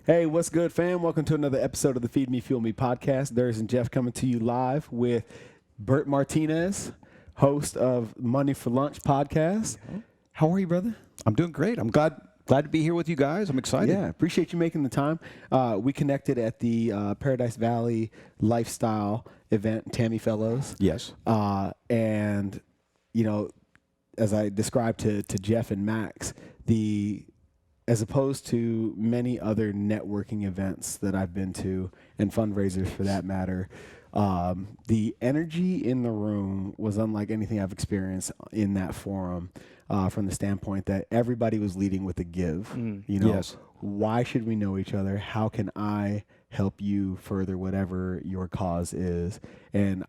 Hey, what's good, fam? Welcome to another episode of the Feed Me, Fuel Me podcast. Darius and Jeff coming to you live with Bert Martinez, host of Money for Lunch podcast. How are you, brother? I'm doing great. I'm glad to be here with you guys. I'm excited. Yeah, appreciate you making the time. We connected at the Paradise Valley Lifestyle event, Tammy Fellows. Yes. And, you know, as I described to Jeff and Max, as opposed to many other networking events that I've been to, and fundraisers for that matter, the energy in the room was unlike anything I've experienced in that forum, from the standpoint that everybody was leading with a give. Yes. Why should we know each other? How can I help you further whatever your cause is? And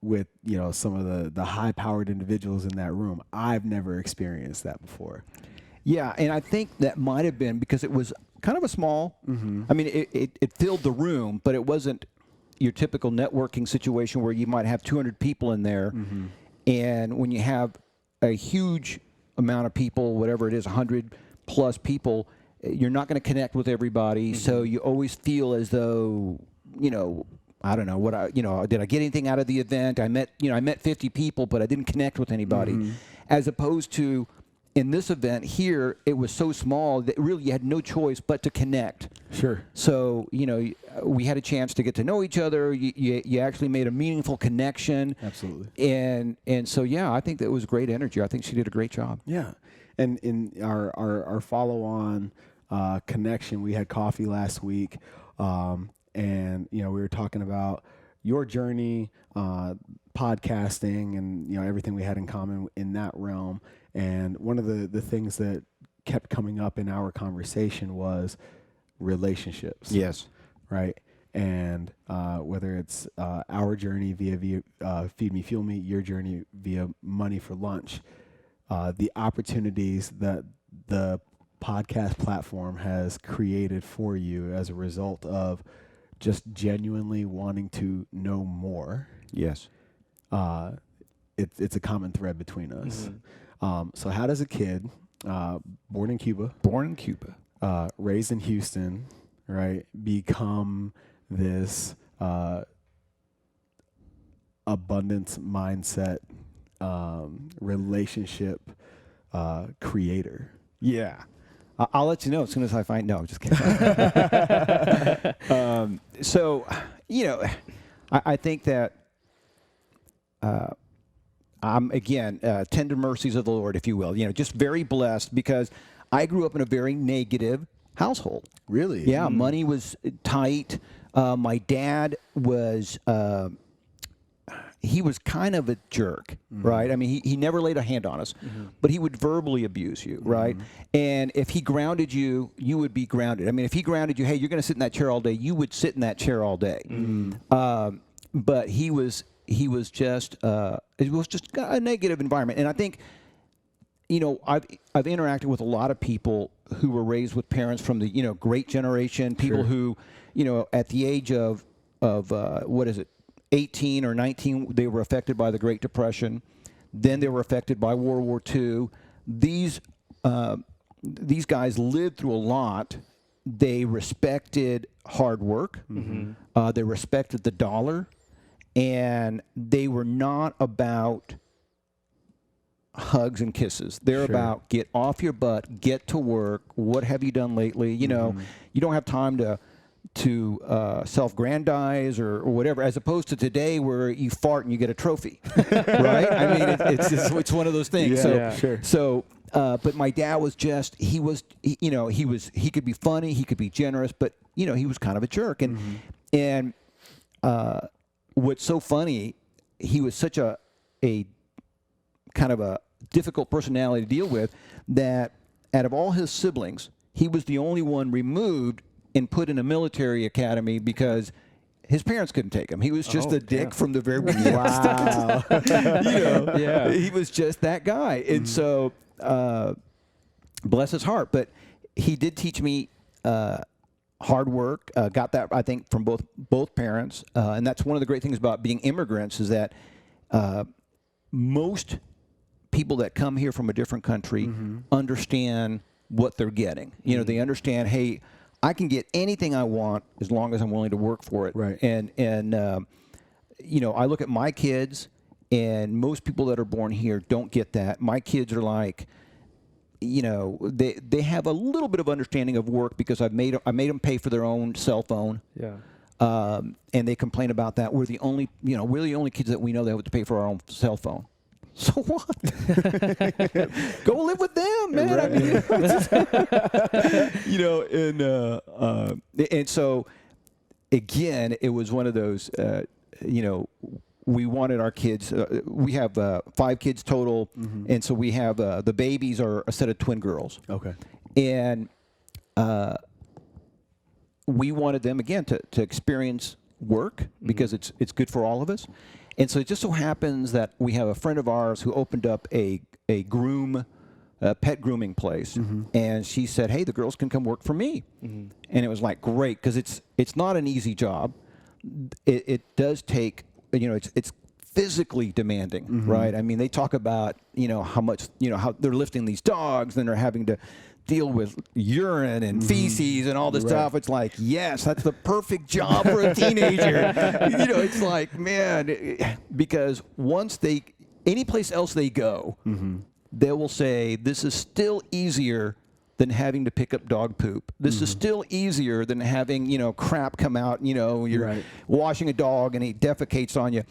with, some of the high-powered individuals in that room, I've never experienced that before. Yeah, and I think that might have been because it was kind of a small, I mean, it filled the room, but it wasn't your typical networking situation where you might have 200 people in there. And when you have a huge amount of people, whatever it is, 100 plus people, you're not going to connect with everybody. So you always feel as though, I don't know did I get anything out of the event? I met 50 people, but I didn't connect with anybody. As opposed to in this event here, it was so small that really you had no choice but to connect. Sure. So, we had a chance to get to know each other. You actually made a meaningful connection. Absolutely. And so, yeah, I think that was great energy. I think she did a great job. Yeah. And in our follow-on connection, we had coffee last week, and, we were talking about your journey, podcasting, and, everything we had in common in that realm. And one of the things that kept coming up in our conversation was relationships. Yes. Right. And whether it's our journey via Feed Me, Fuel Me, your journey via Money for Lunch, the opportunities that the podcast platform has created for you as a result of just genuinely wanting to know more. Yes. It's a common thread between us. So how does a kid, born in Cuba, raised in Houston, right, become this abundance mindset relationship creator? Yeah. I'll let you know as soon as I find. No, I'm just kidding. So, I think that I'm, again, tender mercies of the Lord, if you will. Just very blessed because I grew up in a very negative household. Really? Yeah, money was tight. My dad was... he was kind of a jerk, right? I mean, he never laid a hand on us, but he would verbally abuse you, right? And if he grounded you, you would be grounded. I mean, if he grounded you, hey, you're going to sit in that chair all day, you would sit in that chair all day. But he was just, it was just a negative environment. And I think, I've interacted with a lot of people who were raised with parents from the, great generation, people who, at the age of 18 or 19, they were affected by the Great Depression. Then they were affected by World War II. These guys lived through a lot. They respected hard work. They respected the dollar. And they were not about hugs and kisses. They're about get off your butt, get to work. What have you done lately? You don't have time to self-grandize or whatever, as opposed to today where you fart and you get a trophy, right? I mean, it's one of those things. So, but my dad was just, he could be funny, he could be generous, but he was kind of a jerk. And what's so funny, he was such a kind of a difficult personality to deal with that out of all his siblings, he was the only one removed and put in a military academy because his parents couldn't take him. He was just a dick from the very beginning. Wow. He was just that guy. And so, bless his heart. But he did teach me hard work. Got that, I think, from both parents. And that's one of the great things about being immigrants is that most people that come here from a different country understand what they're getting. They understand, hey, I can get anything I want as long as I'm willing to work for it. Right. And you know, I look at my kids, and most people that are born here don't get that. My kids are like, you know, they have a little bit of understanding of work because I made them pay for their own cell phone. Yeah. And they complain about that. We're the only kids that we know that have to pay for our own cell phone. So what? Go live with them, man. Right. I mean, you know, and so again, it was one of those, you know, we wanted our kids. We have 5 kids total, and so we have the babies are a set of twin girls. Okay. And we wanted them again to experience work because it's good for all of us. And so it just so happens that we have a friend of ours who opened up a pet grooming place, and she said, "Hey, the girls can come work for me." And it was like great because it's not an easy job. It does take, you know, it's physically demanding, right? I mean, they talk about, you know, how much, you know, how they're lifting these dogs, then they're having to deal with urine and feces and all this stuff. It's like, yes, that's the perfect job for a teenager. You know, it's like, man, because once any place else they go, they will say, this is still easier than having to pick up dog poop. This is still easier than having, you know, crap come out, you know, you're washing a dog and he defecates on you.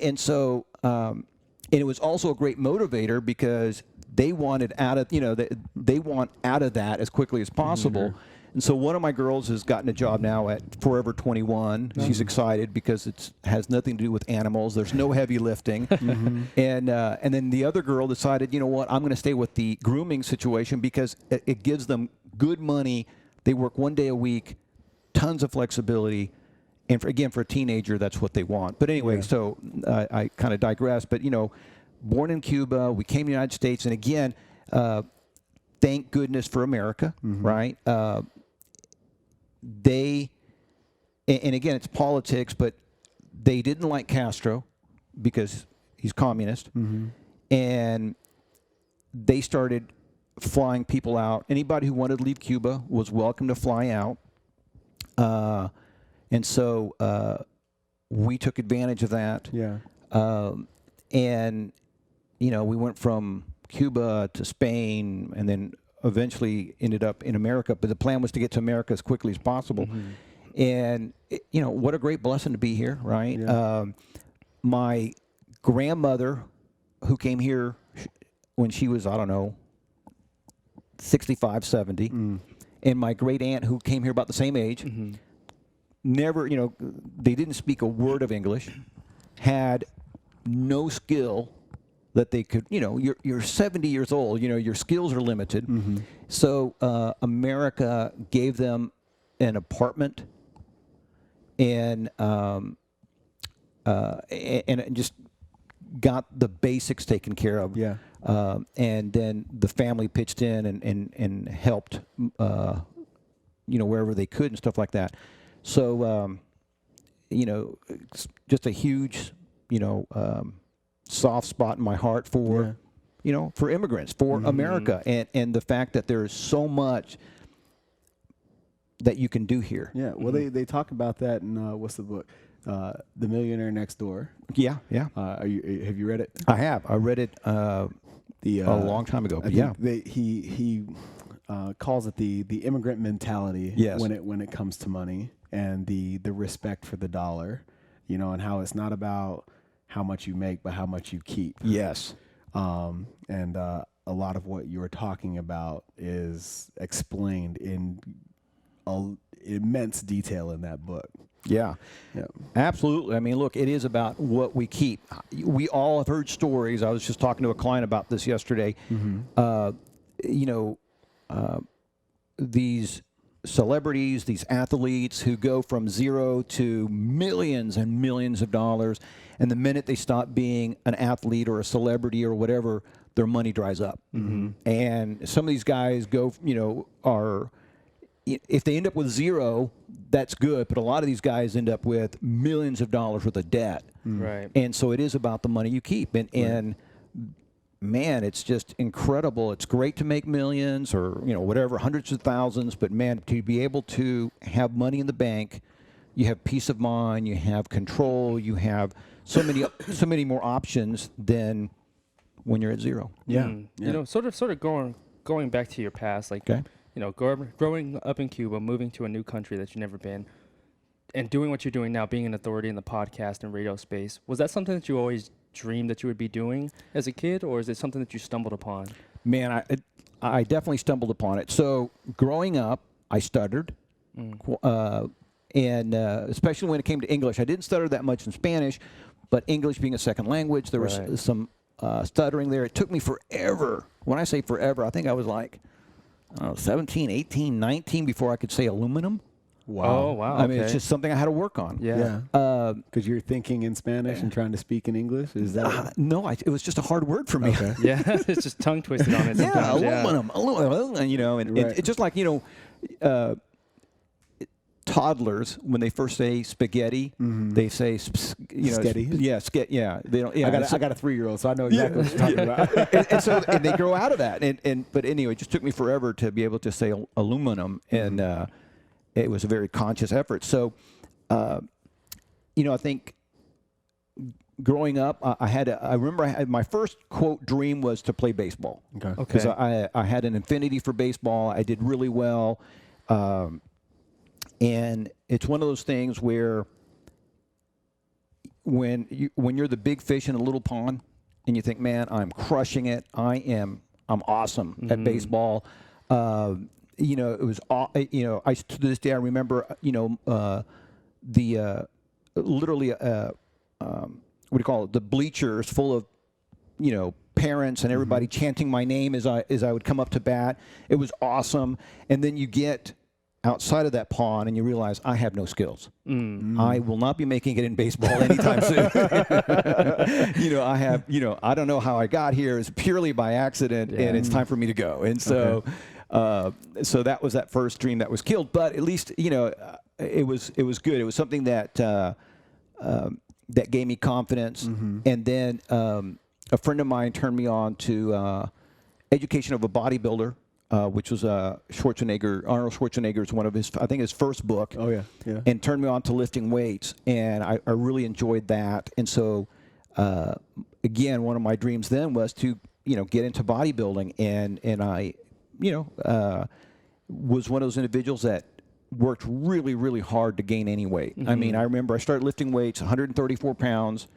And so, and it was also a great motivator because they wanted out of, you know, they want out of that as quickly as possible. And so one of my girls has gotten a job now at Forever 21. She's excited because it has nothing to do with animals. There's no heavy lifting. And then the other girl decided, you know what, I'm going to stay with the grooming situation because it gives them good money. They work 1 day a week, tons of flexibility. And for a teenager, that's what they want. But anyway, so I kind of digress. But, you know, born in Cuba, we came to the United States. And again, thank goodness for America, right? And again, it's politics, but they didn't like Castro because he's communist. And they started flying people out. Anybody who wanted to leave Cuba was welcome to fly out. And so we took advantage of that. Yeah. And, you know, we went from Cuba to Spain and then eventually ended up in America. But the plan was to get to America as quickly as possible. And, you know, what a great blessing to be here, right? Yeah. My grandmother, who came here when she was, I don't know, 65, 70, and my great aunt, who came here about the same age, never, you know, they didn't speak a word of English, had no skill that they could, you know, you're 70 years old, you know, your skills are limited. So America gave them an apartment and just got the basics taken care of. Yeah. And then the family pitched in and helped, you know, wherever they could and stuff like that. So, you know, it's just a huge, you know, soft spot in my heart for, you know, for immigrants, for America, and the fact that there is so much that you can do here. Yeah. Well, they talk about that in what's the book? The Millionaire Next Door. Yeah. Have you read it? I have. I read it a long time ago. But he calls it the immigrant mentality. Yes. When it comes to money and the respect for the dollar, you know, and how it's not about how much you make, but how much you keep. Yes. And a lot of what you were talking about is explained in immense detail in that book. Yeah, absolutely. I mean, look, it is about what we keep. We all have heard stories. I was just talking to a client about this yesterday. You know, these celebrities, these athletes who go from zero to millions and millions of dollars, and the minute they stop being an athlete or a celebrity or whatever, their money dries up. And some of these guys go, you know, if they end up with zero, that's good. But a lot of these guys end up with millions of dollars worth of debt. Right. And so it is about the money you keep. And man, it's just incredible. It's great to make millions or, whatever, hundreds of thousands. But, man, to be able to have money in the bank, you have peace of mind, you have control, you have so many more options than when you're at zero. Yeah. Sort of going back to your past, like, Okay. Growing up in Cuba, moving to a new country that you've never been, and doing what you're doing now, being an authority in the podcast and radio space. Was that something that you always dreamed that you would be doing as a kid, or is it something that you stumbled upon? Man, I definitely stumbled upon it. So growing up, I stuttered, and especially when it came to English. I didn't stutter that much in Spanish, but English being a second language, there was some stuttering there. It took me forever. When I say forever, I think I was like 17, 18, 19 before I could say aluminum. Wow. Oh, wow. I mean, it's just something I had to work on. Yeah. Because you're thinking in Spanish and trying to speak in English? Is that No, it was just a hard word for me. Okay. Yeah, it's just tongue twisted on it sometimes. Aluminum, and Right. it's just like, toddlers, when they first say spaghetti, they say, Sketty? Yeah. They don't. Yeah, I got a 3-year-old, so I know exactly what you're talking about. and they grow out of that. But anyway, it just took me forever to be able to say aluminum, and it was a very conscious effort. So, I think growing up, I remember I had my first quote dream was to play baseball. Okay. Because I had an affinity for baseball. I did really well. And it's one of those things where when you're the big fish in a little pond and you think, man, I'm crushing it. I'm awesome at baseball. It was, to this day I remember, literally, what do you call it? The bleachers full of, parents and everybody chanting my name as I would come up to bat. It was awesome. And then you get outside of that pond and you realize I have no skills. I will not be making it in baseball anytime soon. I don't know how I got here. It's purely by accident, and it's time for me to go. And so, so that was that first dream that was killed. But at least, it was good. It was something that that gave me confidence. And then a friend of mine turned me on to Education of a Bodybuilder. Which was Arnold Schwarzenegger's one of his first book. Oh, yeah. And turned me on to lifting weights, and I really enjoyed that. And so, again, one of my dreams then was to, get into bodybuilding, and I, was one of those individuals that worked really, really hard to gain any weight. I mean, I remember I started lifting weights, 134 pounds.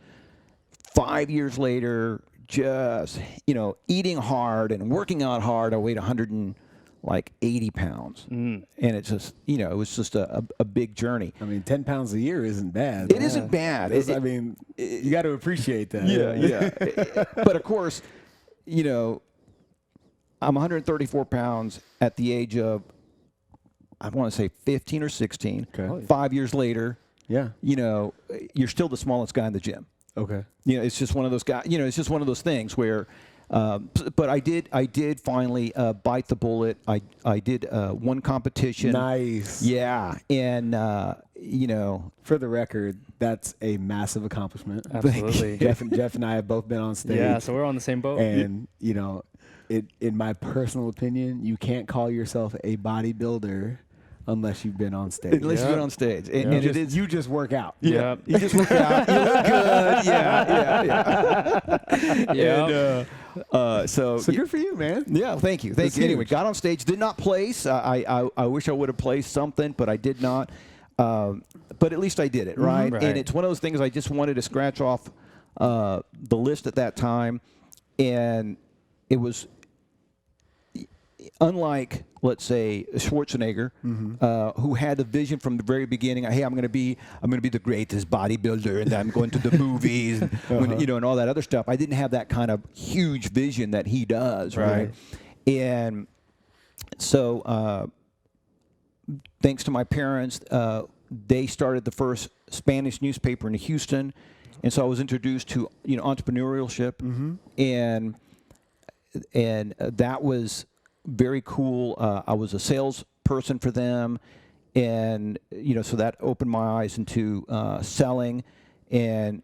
5 years later, just, eating hard and working out hard, I weighed 180 pounds. And it's just, it was just a big journey. I mean, 10 pounds a year isn't bad. It isn't bad. You got to appreciate that. Yeah. But of course, I'm 134 pounds at the age of, I want to say 15 or 16. Okay. 5 years later, you're still the smallest guy in the gym. Okay. It's just one of those guys. It's just one of those things where. But I did finally bite the bullet. I did one competition. Nice. Yeah, and for the record, that's a massive accomplishment. Absolutely. Jeff and I have both been on stage. Yeah, so we're on the same boat. And in my personal opinion, you can't call yourself a bodybuilder unless you've been on stage. Unless you've been on stage. And it is, you just work out. Yeah. You just work out. You look good. Yeah. And, so good for you, man. Yeah, thank you. Anyway, got on stage, did not place. I wish I would have placed something, but I did not. But at least I did it, right? Right. And it's one of those things I just wanted to scratch off the list at that time. And it was unlike, let's say, Schwarzenegger, who had a vision from the very beginning. Hey, I'm going to be the greatest bodybuilder, and I'm going to the movies, and, and all that other stuff. I didn't have that kind of huge vision that he does, right? And so, thanks to my parents, they started the first Spanish newspaper in Houston, and so I was introduced to entrepreneurship, and that was very cool. I was a salesperson for them, and so that opened my eyes into selling, and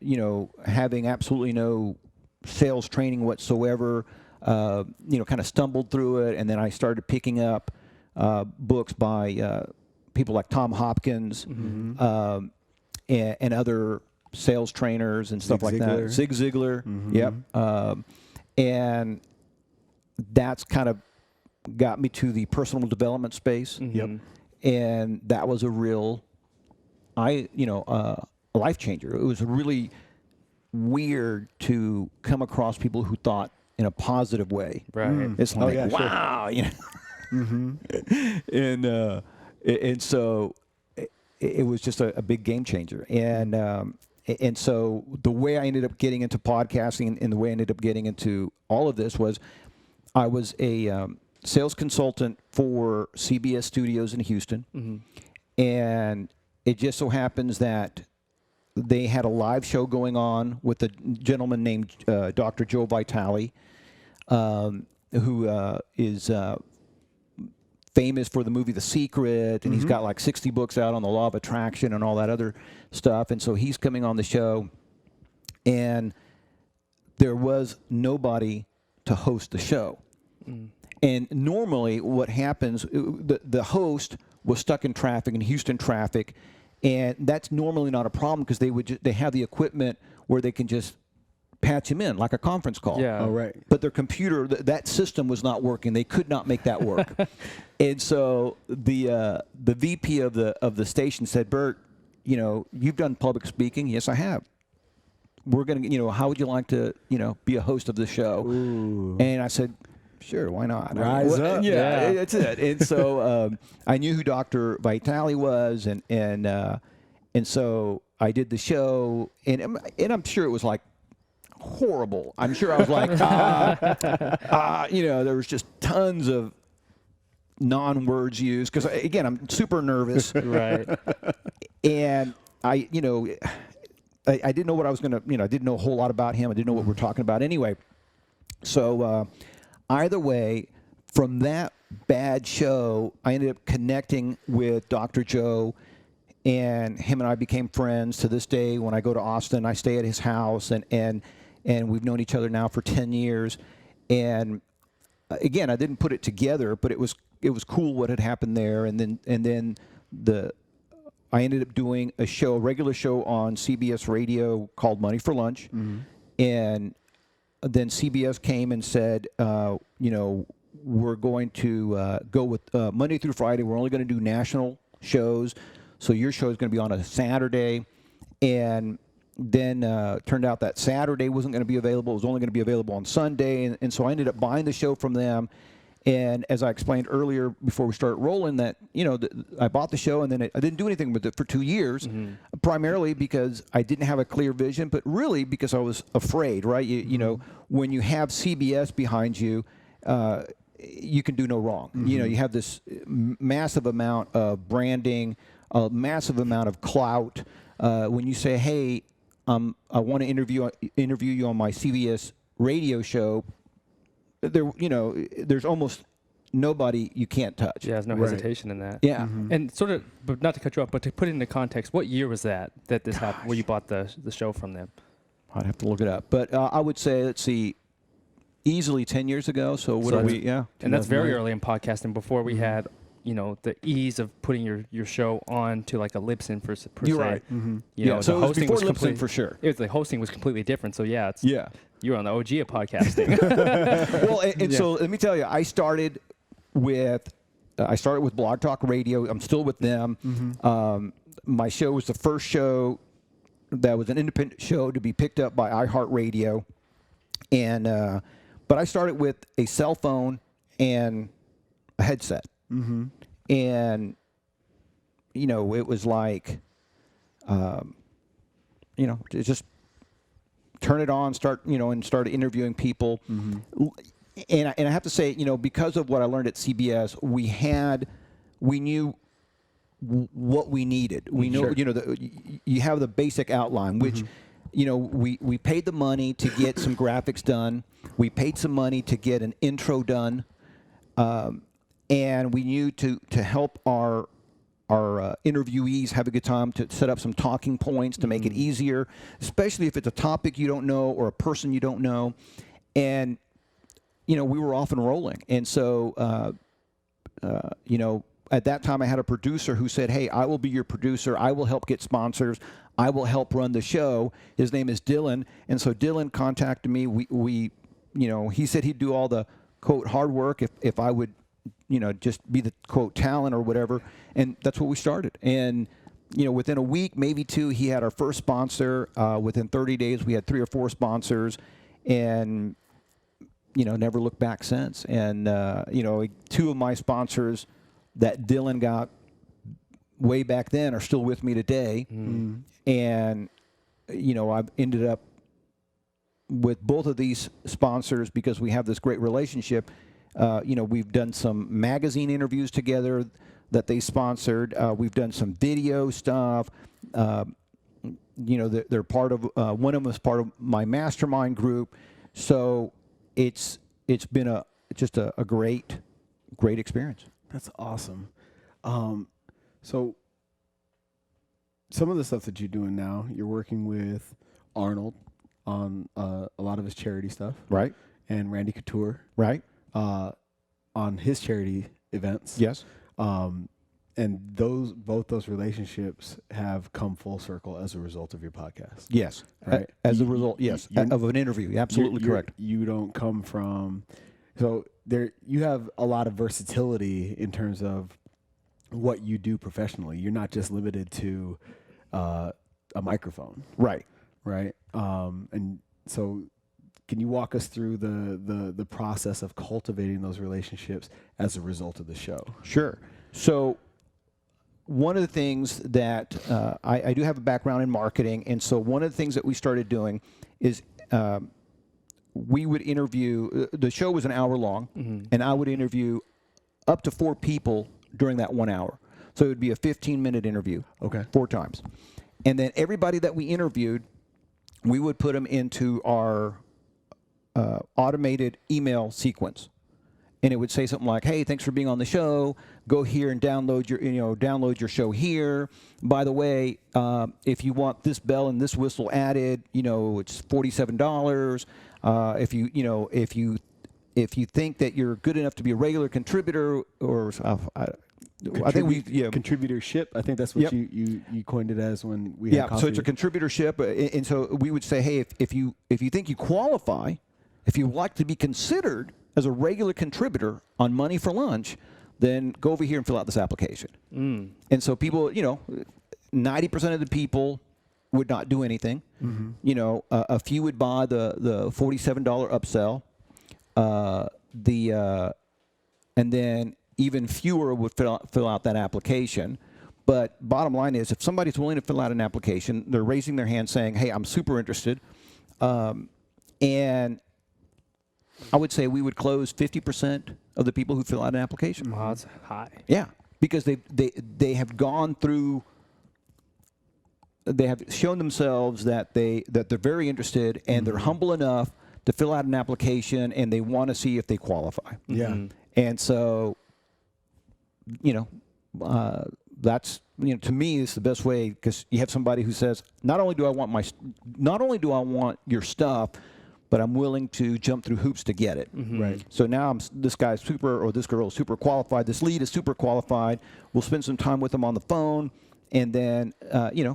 having absolutely no sales training whatsoever. Kind of stumbled through it, and then I started picking up books by people like Tom Hopkins and other sales trainers and stuff like that. Zig Ziglar, yep. And that's kind of got me to the personal development space. Yep. And that was a real, a life changer. It was really weird to come across people who thought in a positive way. Right. It's like, yeah, wow, and so it was just a big game changer. And so the way I ended up getting into podcasting and the way I ended up getting into all of this was I was a sales consultant for CBS Studios in Houston. And it just so happens that they had a live show going on with a gentleman named Dr. Joe Vitale, who is famous for the movie The Secret, and he's got like 60 books out on the law of attraction and all that other stuff. And so he's coming on the show, and there was nobody to host the show. And normally what happens, the host was stuck in traffic, in Houston traffic, and that's normally not a problem because they have the equipment where they can just patch him in like a conference call. Yeah. Oh, right. But their computer, that system was not working. They could not make that work. And so the VP of the station said, "Bert, you've done public speaking." "Yes, I have." "We're going to, how would you like to, be a host of the show?" Ooh. And I said, "Sure, why not?" Rise up. Yeah, that's it. And so I knew who Dr. Vitale was, and so I did the show, and I'm sure it was like horrible. I'm sure I was like, there was just tons of non-words used because, again, I'm super nervous. Right. And I didn't know what I was going to, I didn't know a whole lot about him. I didn't know what we're talking about anyway. So either way, from that bad show, I ended up connecting with Dr. Joe, and him and I became friends. To this day, when I go to Austin, I stay at his house, and we've known each other now for 10 years. And again, I didn't put it together, but it was cool what had happened there. And then I ended up doing a regular show on CBS Radio called Money for Lunch. And then CBS came and said, we're going to go with Monday through Friday. We're only going to do national shows. So your show is going to be on a Saturday. And then turned out that Saturday wasn't going to be available. It was only going to be available on Sunday. And so I ended up buying the show from them. And as I explained earlier before we start rolling, that I bought the show, and then I didn't do anything with it for 2 years, primarily because I didn't have a clear vision, but really because I was afraid, right? When you have CBS behind you, you can do no wrong. You have this massive amount of branding, a massive amount of clout. When you say, "Hey, I want to interview you on my CBS radio show," there's almost nobody you can't touch. Yeah, there's no hesitation in that. Yeah. And sort of, but not to cut you off, but to put it into context, what year was that this happened, where you bought the show from them? I'd have to look it up. But I would say, let's see, easily 10 years ago. So what are we? Yeah. And that's very early in podcasting, before we had, the ease of putting your show on to like a Libsyn per se. You're right. So it was before Libsyn for sure. The hosting was completely different. So yeah, yeah. You're on the OG of podcasting. Well, so let me tell you, I started with Blog Talk Radio. I'm still with them. My show was the first show that was an independent show to be picked up by iHeartRadio, and but I started with a cell phone and a headset, and it was like, just turn it on, start interviewing people. And I have to say, because of what I learned at CBS, we knew what we needed. We know, you have the basic outline, which, we paid the money to get some graphics done. We paid some money to get an intro done. And we knew to help our interviewees have a good time to set up some talking points to make it easier, especially if it's a topic you don't know or a person you don't know. And, we were off and rolling. And so, at that time I had a producer who said, hey, I will be your producer. I will help get sponsors. I will help run the show. His name is Dylan. And so Dylan contacted me. We he said he'd do all the, quote, hard work if I would, just be the, quote, talent or whatever. And that's what we started. And, within a week, maybe 2, he had our first sponsor. Within 30 days, we had 3 or 4 sponsors. And, never looked back since. And, 2 of my sponsors that Dylan got way back then are still with me today. And, I've ended up with both of these sponsors because we have this great relationship. We've done some magazine interviews together that they sponsored. We've done some video stuff. They're part of, one of them is part of my mastermind group. So it's been just a great experience. That's awesome. So some of the stuff that you're doing now, you're working with Arnold on a lot of his charity stuff. Right. And Randy Couture. Right. On his charity events. Yes. And both those relationships have come full circle as a result of your podcast. Yes. Right. As a result, yes, of an interview. Absolutely correct. You don't come from, so there. You have a lot of versatility in terms of what you do professionally. You're not just limited to a microphone. Right. Right. And so, can you walk us through the process of cultivating those relationships as a result of the show? Sure. So one of the things that I do have a background in marketing, and so one of the things that we started doing is we would interview. The show was an hour long, and I would interview up to 4 people during that 1 hour. So it would be a 15-minute interview. Okay. 4 times, and then everybody that we interviewed, we would put them into our automated email sequence. And it would say something like, hey, thanks for being on the show. Go here and download your show here. By the way, if you want this bell and this whistle added, it's $47. If you think that you're good enough to be a regular contributor, or I think contributorship. I think that's what you coined it as when we had coffee. So it's a contributorship, and so we would say, hey, if you think you qualify, if you would like to be considered as a regular contributor on Money for Lunch, then go over here and fill out this application. And so people, 90% of the people would not do anything. A few would buy the $47 upsell, and then even fewer would fill out that application. But bottom line is, if somebody's willing to fill out an application, they're raising their hand saying, hey, I'm super interested. And I would say we would close 50% of the people who fill out an application. Wow, that's high. Yeah, because they have gone through. They have shown themselves that they're very interested, and they're humble enough to fill out an application, and they want to see if they qualify. Yeah. And so, that's to me is the best way, because you have somebody who says, not only do I want your stuff, but I'm willing to jump through hoops to get it. Right. So now this guy's or this girl is super qualified. This lead is super qualified. We'll spend some time with them on the phone, and then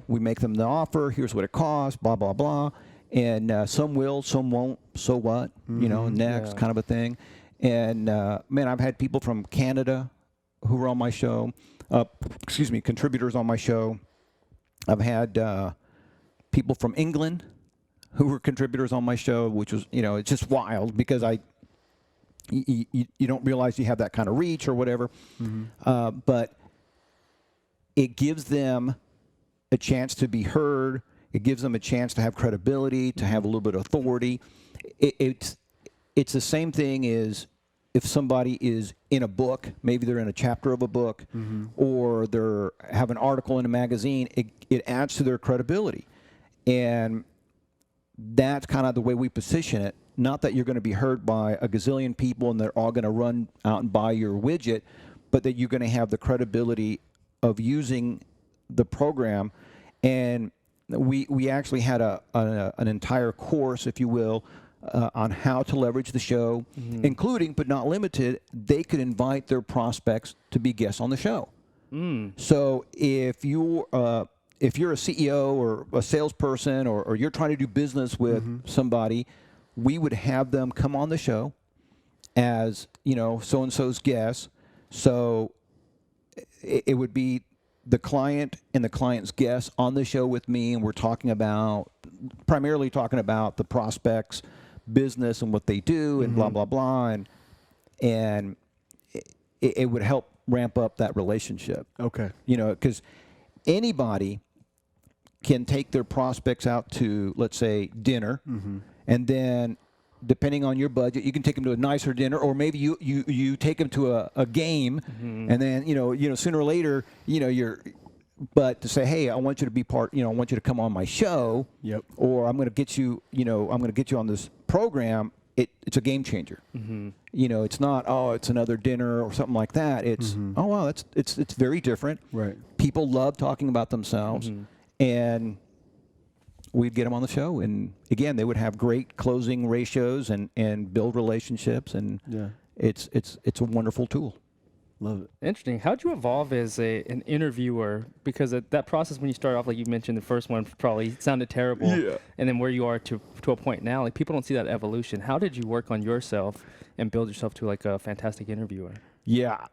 we make them the offer. Here's what it costs. Blah blah blah. And some will, some won't. So what? Next kind of a thing. And man, I've had people from Canada who were on my show. Contributors on my show. I've had people from England who were contributors on my show, which was, it's just wild because you don't realize you have that kind of reach or whatever. But it gives them a chance to be heard. It gives them a chance to have credibility, to have a little bit of authority. It's the same thing as if somebody is in a book, maybe they're in a chapter of a book, or they have an article in a magazine. It adds to their credibility. And that's kind of the way we position it. Not that you're going to be heard by a gazillion people and they're all going to run out and buy your widget, but that you're going to have the credibility of using the program, and we actually had an entire course, if you will, on how to leverage the show, including but not limited. They could invite their prospects to be guests on the show. So if you're a CEO or a salesperson, or you're trying to do business with somebody, we would have them come on the show as, so-and-so's guest. So it would be the client and the client's guest on the show with me, and we're primarily talking about the prospect's business and what they do and blah, blah, blah. And it would help ramp up that relationship. Okay. Because anybody can take their prospects out to, let's say, dinner, and then depending on your budget, you can take them to a nicer dinner, or maybe you take them to a game, and then sooner or later, but to say, hey, I want you to be part, I want you to come on my show, or I'm going to get you, on this program. It's a game changer. It's not, it's another dinner or something like that. It's, oh wow, it's very different. Right. People love talking about themselves, and we'd get them on the show, and again, they would have great closing ratios and build relationships, and it's a wonderful tool. Love it. Interesting. How'd you evolve as an interviewer? Because that process, when you started off, like you mentioned, the first one probably sounded terrible. Yeah. And then where you are to a point now, like people don't see that evolution. How did you work on yourself and build yourself to like a fantastic interviewer? Yeah.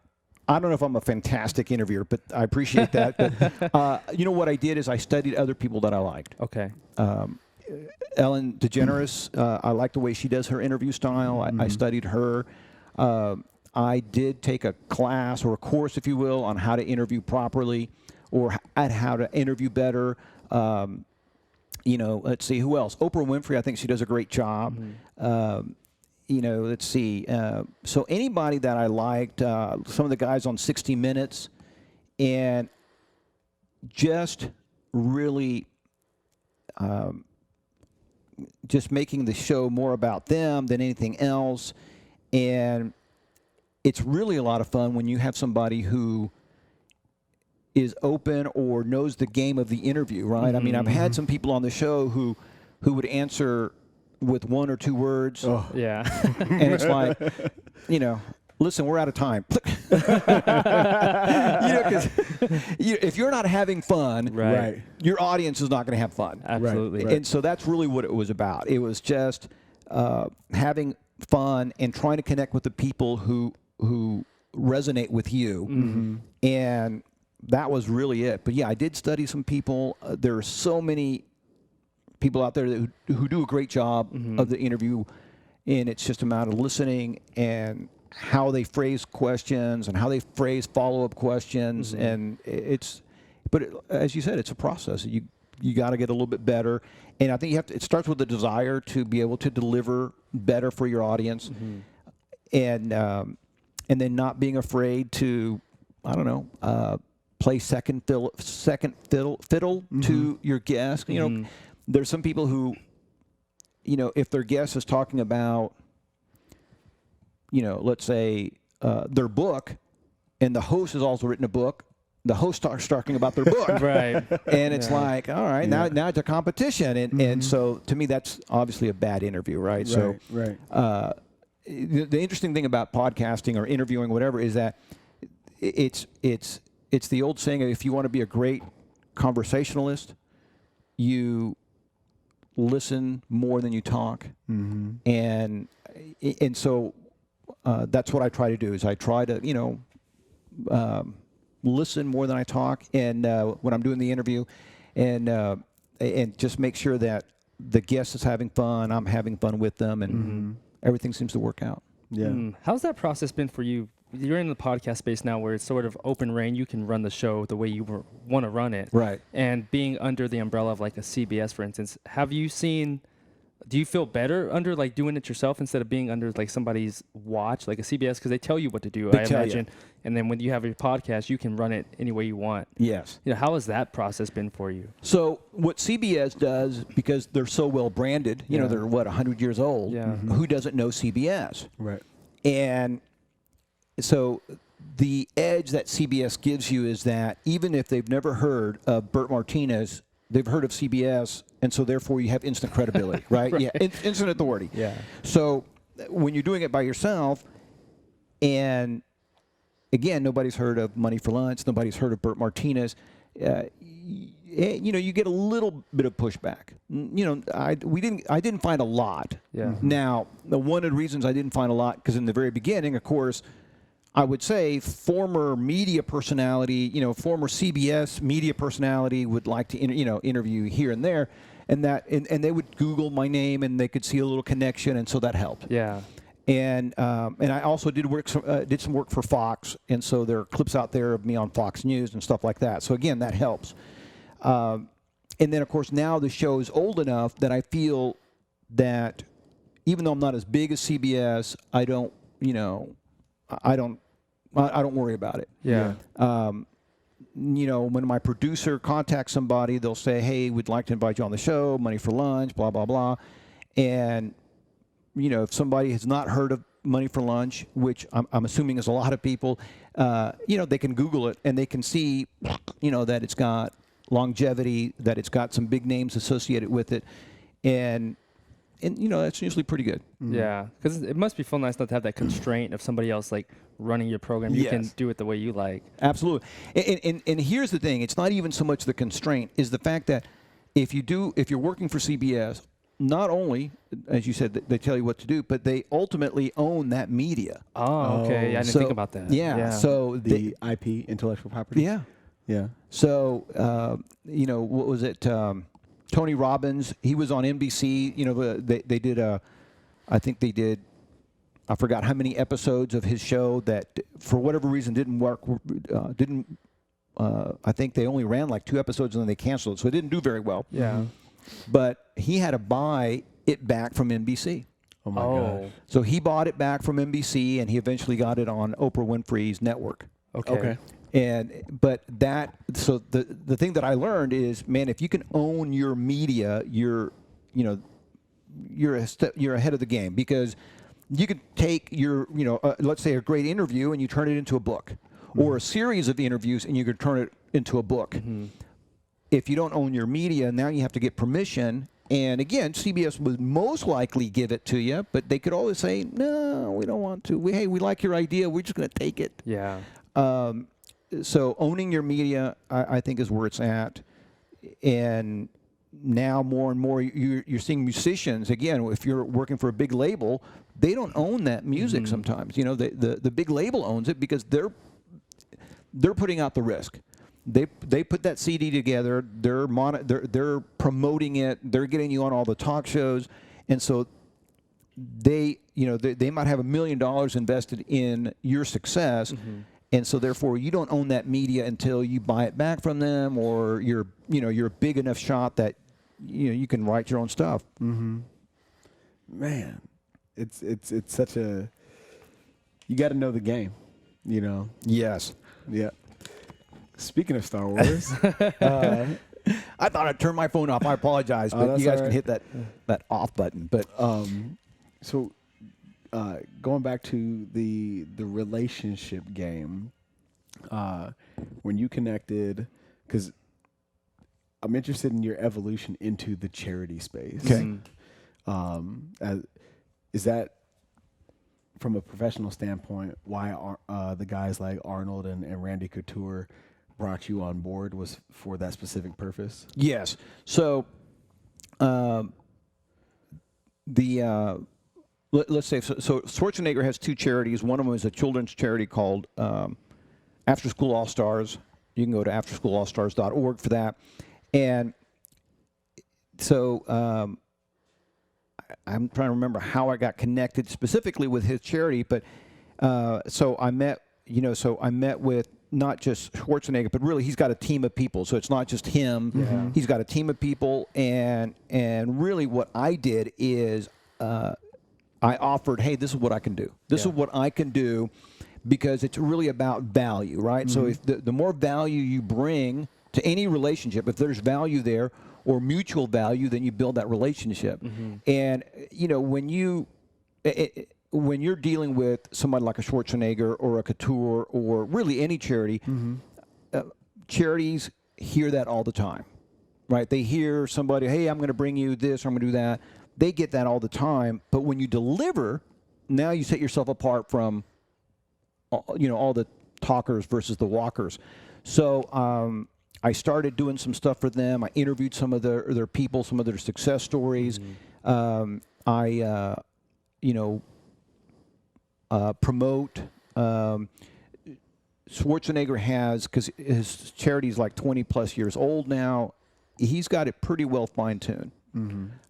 I don't know if I'm a fantastic interviewer, but I appreciate that. But what I did is I studied other people that I liked. Okay. Ellen DeGeneres, I like the way she does her interview style. I studied her. I did take a class or a course, if you will, on how to interview properly, or at how to interview better. Let's see, who else? Oprah Winfrey, I think she does a great job. Let's see. So anybody that I liked, some of the guys on 60 Minutes, and just really just making the show more about them than anything else. And it's really a lot of fun when you have somebody who is open or knows the game of the interview, right? I mean, I've had some people on the show who would answer with one or two words. Oh. Yeah. And it's like, listen, we're out of time. Because if you're not having fun, right, your audience is not going to have fun. Absolutely. Right. And so that's really what it was about. It was just having fun and trying to connect with the people who resonate with you. And that was really it. But yeah, I did study some people. There are so many people out there who do a great job of the interview, and it's just a matter of listening and how they phrase questions and how they phrase follow-up questions. And as you said, it's a process. You got to get a little bit better, and I think it starts with the desire to be able to deliver better for your audience, and then not being afraid to, play second fiddle to your guest. There's some people who, if their guest is talking about, let's say their book, and the host has also written a book, the host starts talking about their book. Right. And it's like, all right, now it's a competition. And so to me, that's obviously a bad interview, right? So the interesting thing about podcasting or interviewing, whatever, is that it's the old saying, if you want to be a great conversationalist, you listen more than you talk. And so that's what I try to do, is I try to, listen more than I talk, and when I'm doing the interview, and just make sure that the guest is having fun, I'm having fun with them, and everything seems to work out. Yeah. How's that process been for you? You're in the podcast space now where it's sort of open reign. You can run the show the way you want to run it. Right. And being under the umbrella of like a CBS, for instance, do you feel better under like doing it yourself instead of being under like somebody's watch, like a CBS, because they tell you what to do, I imagine. And then when you have your podcast, you can run it any way you want. Yes. How has that process been for you? So what CBS does, because they're so well branded, they're 100 years old. Yeah. Who doesn't know CBS? Right. And so the edge that CBS gives you is that even if they've never heard of Bert Martinez, they've heard of CBS, and so therefore you have instant credibility, right? Right. Yeah, instant authority. Yeah. So when you're doing it by yourself, and again, nobody's heard of Money for Lunch, nobody's heard of Bert Martinez, you get a little bit of pushback. I didn't find a lot. Yeah. Now, one of the reasons I didn't find a lot, because in the very beginning, of course, I would say former media personality, former CBS media personality would like to, interview here and there, and they would Google my name and they could see a little connection, and so that helped. Yeah. And I also did some work for Fox, and so there are clips out there of me on Fox News and stuff like that. So again, that helps. And then of course now the show is old enough that I feel that even though I'm not as big as CBS, I don't worry about it. Yeah. When my producer contacts somebody, they'll say, "Hey, we'd like to invite you on the show, Money for Lunch, blah blah blah," and if somebody has not heard of Money for Lunch, which I'm assuming is a lot of people, they can Google it and they can see, that it's got longevity, that it's got some big names associated with it, and that's usually pretty good. Yeah, because it must be feel nice not to have that constraint of somebody else like running your program. You can do it the way you like. Absolutely. And here's the thing: it's not even so much the constraint, is the fact that if you're working for CBS, not only, as you said, they tell you what to do, but they ultimately own that media. Oh, okay. Yeah, I didn't think about that. Yeah. So the IP, intellectual property. Yeah. Yeah. So what was it? Tony Robbins. He was on NBC. They did I forgot how many episodes of his show that for whatever reason didn't work. I think they only ran like 2 episodes and then they canceled it, so it didn't do very well. Yeah. But he had to buy it back from NBC. Oh my gosh. So he bought it back from NBC, and he eventually got it on Oprah Winfrey's network. Okay. But the thing that I learned is, man, if you can own your media, you're ahead of the game, because you could take your let's say a great interview and you turn it into a book, or a series of interviews and you could turn it into a book. Mm-hmm. If you don't own your media, now you have to get permission. And again, CBS would most likely give it to you, but they could always say, no, we don't want to. We like your idea. We're just going to take it. Yeah. So owning your media, I think, is where it's at. And now more and more, you're seeing musicians, again, if you're working for a big label, they don't own that music sometimes. The big label owns it because they're putting out the risk. They put that CD together. They're promoting it. They're getting you on all the talk shows, and so they might have $1 million invested in your success, and so therefore you don't own that media until you buy it back from them, or you're a big enough shot that you can write your own stuff. Mm-hmm. Man, it's such a, you got to know the game, Yes. Yeah. Speaking of Star Wars, I thought I'd turn my phone off. I apologize, but you guys can hit that off button. But so going back to the relationship game, when you connected, because I'm interested in your evolution into the charity space. Okay. Is that, from a professional standpoint, why the guys like Arnold and Randy Couture brought you on board, was for that specific purpose? Yes. So let's say, so Schwarzenegger has 2 charities. One of them is a children's charity called After School All Stars. You can go to afterschoolallstars.org for that. And so I'm trying to remember how I got connected specifically with his charity, but so I met with not just Schwarzenegger, but really he's got a team of people. So it's not just him. Yeah. He's got a team of people, and really what I did is I offered, hey, this is what I can do. This is what I can do, because it's really about value, right? So if the more value you bring to any relationship, if there's value there or mutual value, then you build that relationship. And when when you're dealing with somebody like a Schwarzenegger or a Couture or really any charity, charities hear that all the time, right? They hear somebody, hey, I'm going to bring you this, or I'm going to do that. They get that all the time. But when you deliver, now you set yourself apart from, all the talkers versus the walkers. So I started doing some stuff for them. I interviewed some of their people, some of their success stories. I promote. Schwarzenegger has, because his charity's like 20 plus years old now, he's got it pretty well fine-tuned.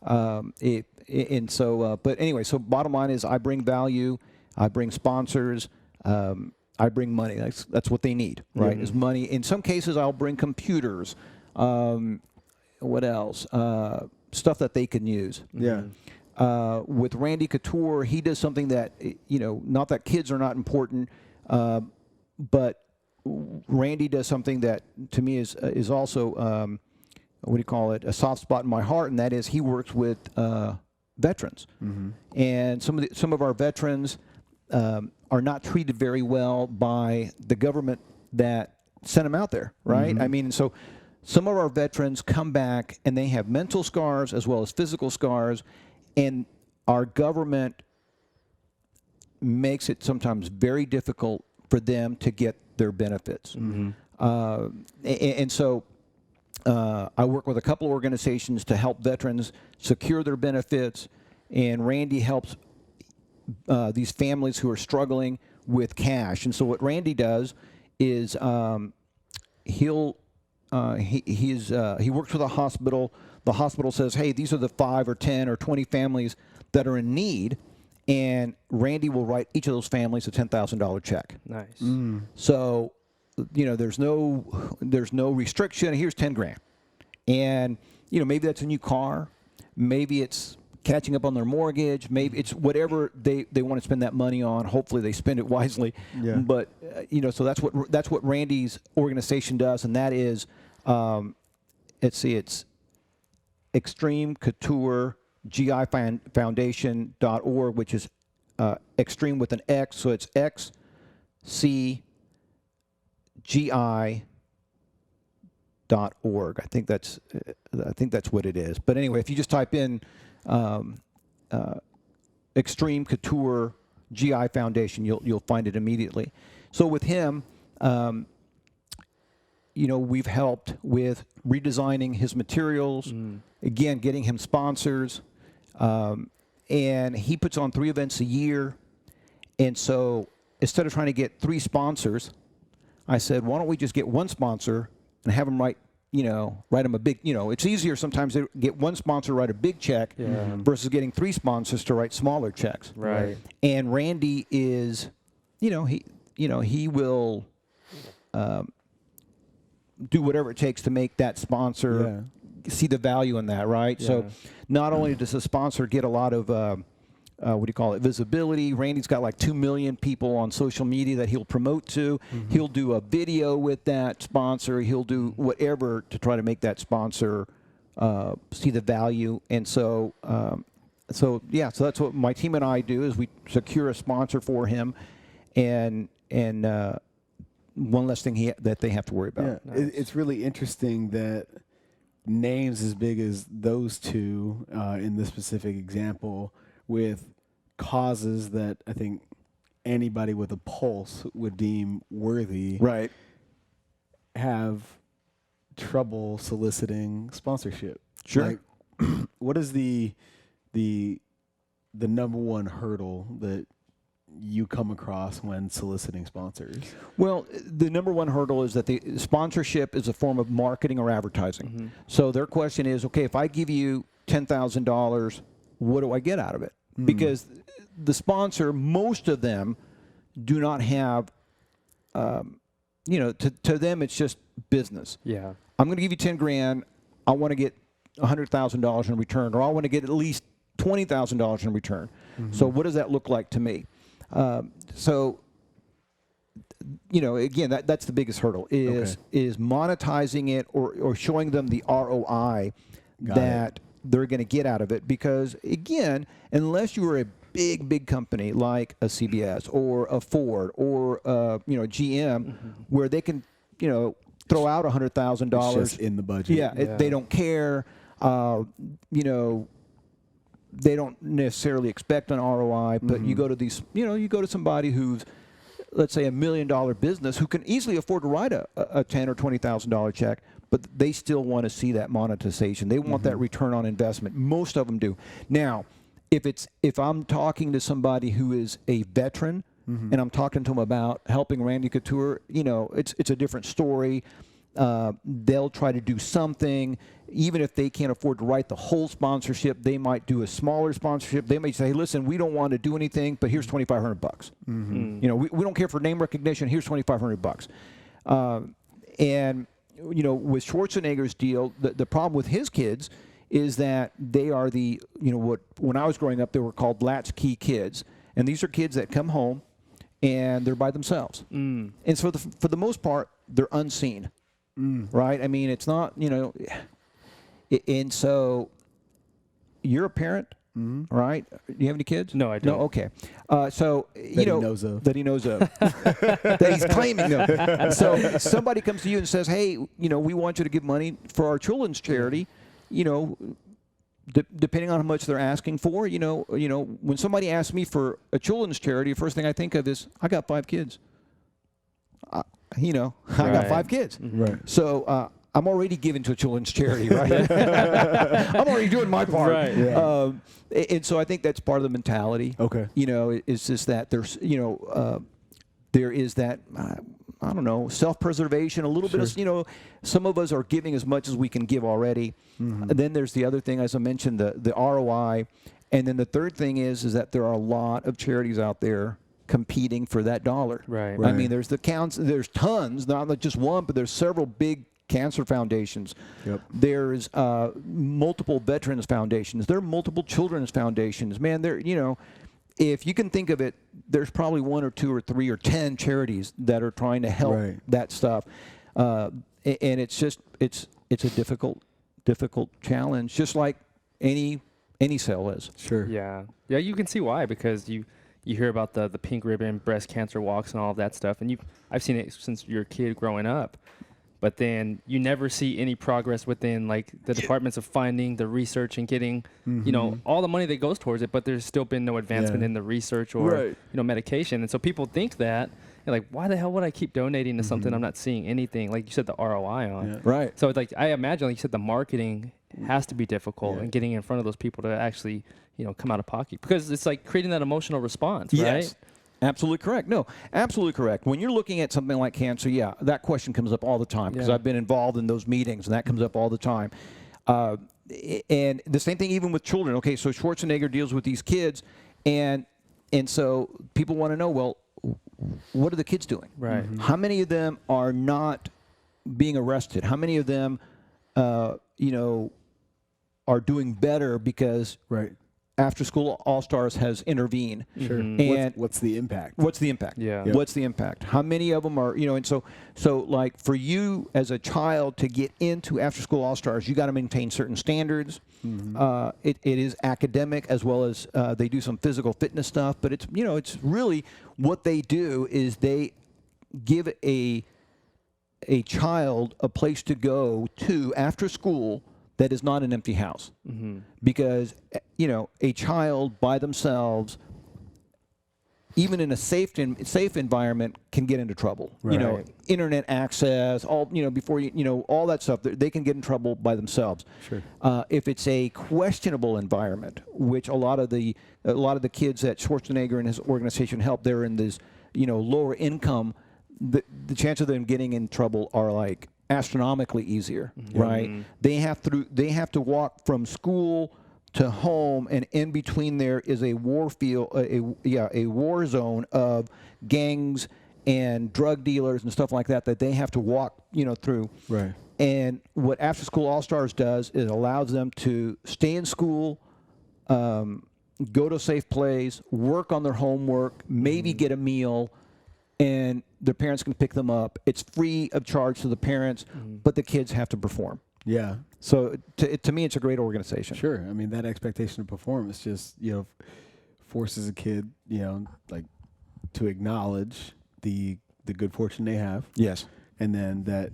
But anyway, so bottom line is I bring value, I bring sponsors, I bring money. That's what they need, right? Is money. In some cases, I'll bring computers. What else? Stuff that they can use. Yeah. With Randy Couture, he does something that, not that kids are not important, but Randy does something that to me is also a soft spot in my heart, and that is he works with veterans, and some of our veterans are not treated very well by the government that sent them out there, right? I mean, so some of our veterans come back and they have mental scars as well as physical scars, and our government makes it sometimes very difficult for them to get their benefits. And so I work with a couple organizations to help veterans secure their benefits, and Randy helps these families who are struggling with cash. And so what Randy does is he works with a hospital. The hospital says, hey, these are the 5 or 10 or 20 families that are in need, and Randy will write each of those families a $10,000 check. Nice. So, there's no restriction. Here's 10 grand. And, maybe that's a new car. Maybe it's catching up on their mortgage. Maybe it's whatever they want to spend that money on. Hopefully they spend it wisely. Yeah. But, so that's what Randy's organization does. And that is, it's Extreme Couture GI Foundation.org, which is extreme with an X. So it's XCGI.org. I think that's what it is. But anyway, if you just type in Extreme Couture GI Foundation, you'll find it immediately. So with him, we've helped with redesigning his materials, again, getting him sponsors, and he puts on 3 events a year. And so instead of trying to get 3 sponsors, I said, why don't we just get 1 sponsor and have him write him a big, it's easier sometimes to get 1 sponsor write a big check versus getting 3 sponsors to write smaller checks. Right. And Randy is, he will do whatever it takes to make that sponsor see the value in that, right? Yeah. So not only does the sponsor get a lot of visibility. Randy's got like 2 million people on social media that he'll promote to. He'll do a video with that sponsor. He'll do whatever to try to make that sponsor see the value. And so that's what my team and I do, is we secure a sponsor for him, and one less thing that they have to worry about. Yeah. Nice. It's really interesting that names as big as those two in this specific example, with causes that I think anybody with a pulse would deem worthy, right, have trouble soliciting sponsorship. Sure. Like, what is the number one hurdle that you come across when soliciting sponsors? Well, the number one hurdle is that the sponsorship is a form of marketing or advertising. So their question is, okay, if I give you $10,000, what do I get out of it? Because the sponsor, most of them do not have, to them it's just business. Yeah. I'm going to give you 10 grand. I want to get $100,000 in return, or I want to get at least $20,000 in return. So what does that look like to me? Again, that's the biggest hurdle is monetizing it or showing them the ROI that they're going to get out of it. Because again, unless you are a big company like a CBS or a Ford or GM, where they can throw out $100,000 just in the budget. They don't care. They don't necessarily expect an ROI, but you go to these, you go to somebody who's, let's say, $1 million business who can easily afford to write a $10,000 or $20,000 check, but they still want to see that monetization. They want that return on investment. Most of them do. Now, if I'm talking to somebody who is a veteran and I'm talking to them about helping Randy Couture, it's a different story. They'll try to do something. Even if they can't afford to write the whole sponsorship, they might do a smaller sponsorship. They may say, hey, listen, we don't want to do anything, but here's $2,500. We don't care for name recognition. Here's $2,500. And with Schwarzenegger's deal, the problem with his kids is that they are when I was growing up, they were called latchkey kids. And these are kids that come home and they're by themselves. And so for the most part, they're unseen. Right? I mean, it's not, and so you're a parent, right? Do you have any kids? No, I don't. No, okay. So, he knows of. That he knows of. That he's claiming them. So somebody comes to you and says, hey, we want you to give money for our children's charity, depending on how much they're asking for, when somebody asks me for a children's charity, the first thing I think of is, I got 5 kids. I got 5 kids. Right. So I'm already giving to a children's charity, right? I'm already doing my part. Right. Yeah. And so I think that's part of the mentality. Okay. It's just that there's, there is that, I don't know, self-preservation, a little bit of, some of us are giving as much as we can give already. And then there's the other thing, as I mentioned, the ROI. And then the third thing is that there are a lot of charities out there competing for that dollar. Right. I mean, there's there's tons, not just one, but there's several big cancer foundations. Yep. There's multiple veterans foundations. There are multiple children's foundations. Man, if you can think of it, there's probably 1 or 2 or 3 or 10 charities that are trying to help that stuff. And it's just it's a difficult challenge, just like any sale is. Sure. Yeah, you can see why, because you hear about the pink ribbon breast cancer walks and all of that stuff, and I've seen it since you're a kid growing up. But then you never see any progress within like the departments of finding the research and getting, all the money that goes towards it. But there's still been no advancement in the research or medication. And so people think that, and like, why the hell would I keep donating to something I'm not seeing anything, like you said, the ROI on? Yeah. Right. So like I imagine, like you said, the marketing has to be difficult and getting in front of those people to actually, come out of pocket, because it's like creating that emotional response, right? Yes. Absolutely correct. No, absolutely correct. When you're looking at something like cancer, that question comes up all the time, because I've been involved in those meetings, and that comes up all the time. And the same thing even with children. Okay, so Schwarzenegger deals with these kids, and so people want to know, well, what are the kids doing? Right. How many of them are not being arrested? How many of them, are doing better because After School All-Stars has intervened? Sure. And what's the impact? What's the impact? Yeah. Yep. What's the impact? How many of them are, and so like for you as a child to get into After School All-Stars, you got to maintain certain standards. It is academic as well as they do some physical fitness stuff, but it's, it's really what they do is they give a child a place to go to after school that is not an empty house. Because, a child by themselves, even in a safe environment, can get into trouble. Right. Internet access, all, before all that stuff, they can get in trouble by themselves. Sure. If it's a questionable environment, which a lot of the kids that Schwarzenegger and his organization help, they're in this, lower income, the chance of them getting in trouble are like astronomically easier, right? They have to walk from school to home, and in between there is a war field, a war zone of gangs and drug dealers and stuff like that they have to walk, through. Right. And what After School All-Stars does is allows them to stay in school, go to a safe place, work on their homework, maybe get a meal, and their parents can pick them up. It's free of charge to the parents, but the kids have to perform. Yeah. So to me, it's a great organization. Sure. I mean, that expectation of performance just, forces a kid, like to acknowledge the good fortune they have. Yes. And then that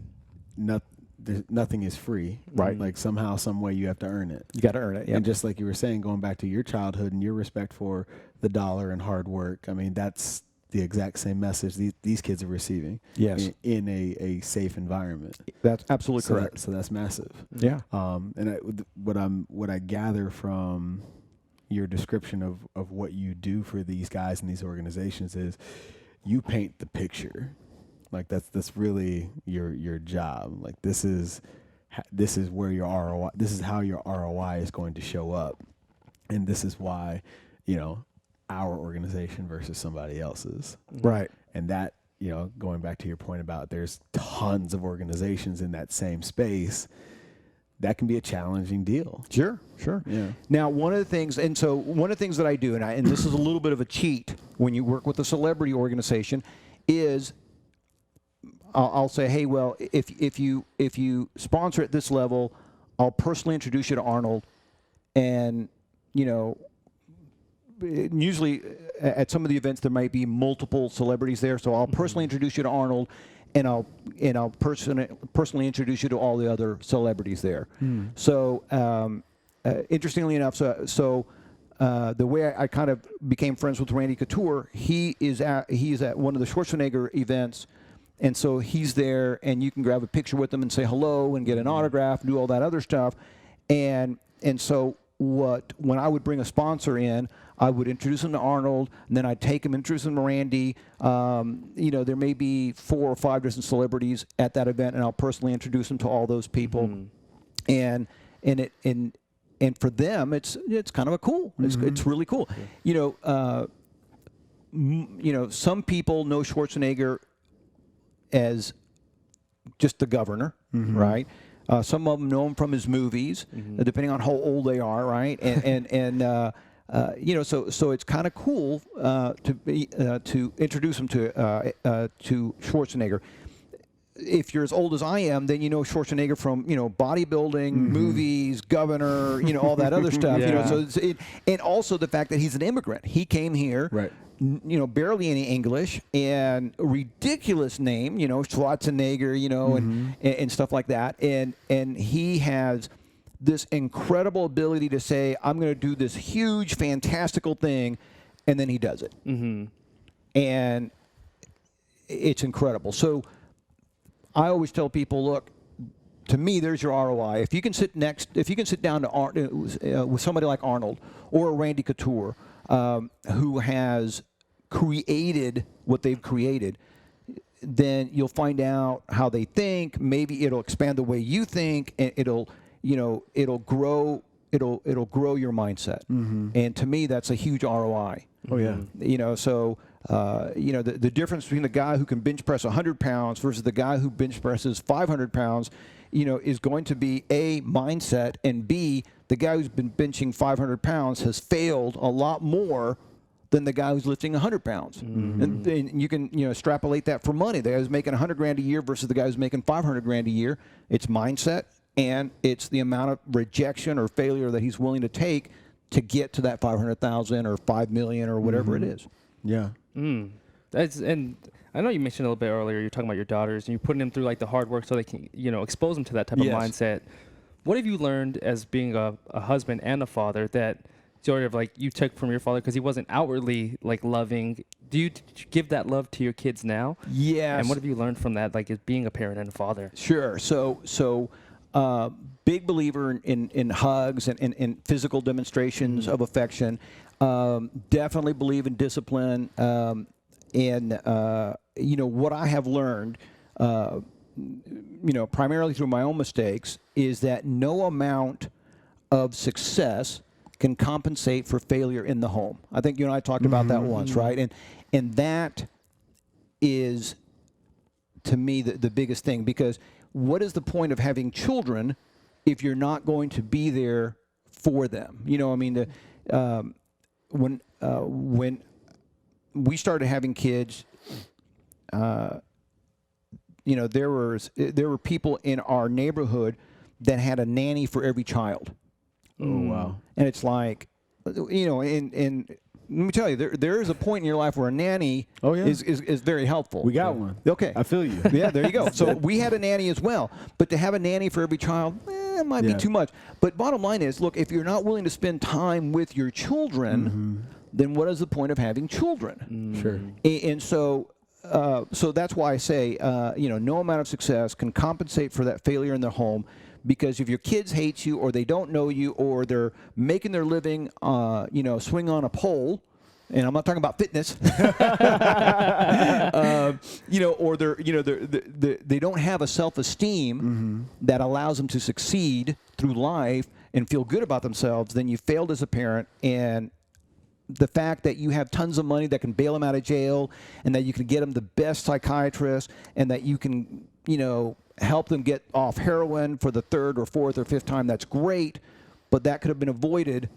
nothing is free. Right. Like somehow, some way you have to earn it. You got to earn it. Yeah. And just like you were saying, going back to your childhood and your respect for the dollar and hard work, I mean, that's the exact same message these kids are receiving. Yes. In a safe environment. That's absolutely correct. So that's massive. Yeah. And what I gather from your description of what you do for these guys and these organizations is you paint the picture. Like that's really your job. Like this is where your ROI, this is how your ROI is going to show up. And this is why, our organization versus somebody else's. Right. And that, going back to your point about there's tons of organizations in that same space, that can be a challenging deal. Sure. Yeah. Now, one of the things that I do, and this is a little bit of a cheat when you work with a celebrity organization, is I'll say, hey, well, if you sponsor at this level, I'll personally introduce you to Arnold, and usually at some of the events there might be multiple celebrities there, so I'll personally introduce you to Arnold, and I'll personally introduce you to all the other celebrities there. So interestingly enough, so the way I kind of became friends with Randy Couture, he is at one of the Schwarzenegger events, and so he's there, and you can grab a picture with him and say hello and get an autograph, do all that other stuff, and so when I would bring a sponsor in, I would introduce him to Arnold, and then I'd take him, introduce him to Randy. There may be 4 or 5 different celebrities at that event, and I'll personally introduce them to all those people. And for them, it's kind of a cool. It's really cool. Some people know Schwarzenegger as just the governor, right? Some of them know him from his movies, depending on how old they are, right? So it's kind of cool to introduce them to Schwarzenegger. If you're as old as I am, then you know Schwarzenegger from bodybuilding, movies, governor, all that other stuff. Yeah. And also the fact that he's an immigrant. He came here. Right. Barely any English, and ridiculous name, Schwarzenegger, and stuff like that. And he has this incredible ability to say, I'm going to do this huge, fantastical thing, and then he does it. And it's incredible. So I always tell people, look, to me, there's your ROI. If you can sit down to with somebody like Arnold or Randy Couture, who has created what they've created, then you'll find out how they think. Maybe it'll expand the way you think, and it'll grow your mindset. And to me, that's a huge ROI. Oh yeah. The difference between the guy who can bench press 100 pounds versus the guy who bench presses 500 pounds, is going to be A, mindset, and B, the guy who's been benching 500 pounds has failed a lot more than the guy who's lifting 100 pounds. And you can extrapolate that for money. The guy who's making $100,000 a year versus the guy who's making $500,000 a year. It's mindset, and it's the amount of rejection or failure that he's willing to take to get to that 500,000 or 5 million or whatever it is. Yeah. And I know you mentioned a little bit earlier, you're talking about your daughters, and you're putting them through like the hard work so they can, expose them to that type of mindset. What have you learned as being a husband and a father that sort of like you took from your father, because he wasn't outwardly like loving? Do you give that love to your kids now? Yes. And what have you learned from that, like as being a parent and a father? Sure. So big believer in hugs and physical demonstrations of affection. Definitely believe in discipline. What I have learned, primarily through my own mistakes, is that no amount of success can compensate for failure in the home. I think you and I talked about that once, right? And that is, to me, the biggest thing, because what is the point of having children if you're not going to be there for them? When we started having kids, there were people in our neighborhood that had a nanny for every child. Oh wow! And it's like, and let me tell you, there is a point in your life where a nanny is very helpful. We got one. Okay. I feel you. Yeah, there you go. So we had a nanny as well. But to have a nanny for every child, it might be too much. But bottom line is, look, if you're not willing to spend time with your children, then what is the point of having children? Sure. And so that's why I say, no amount of success can compensate for that failure in the home. Because if your kids hate you, or they don't know you, or they're making their living, swing on a pole, and I'm not talking about fitness, or they don't have a self-esteem that allows them to succeed through life and feel good about themselves, then you failed as a parent. And the fact that you have tons of money that can bail them out of jail, and that you can get them the best psychiatrist, and that you can, help them get off heroin for the third or fourth or fifth time, that's great, but that could have been avoided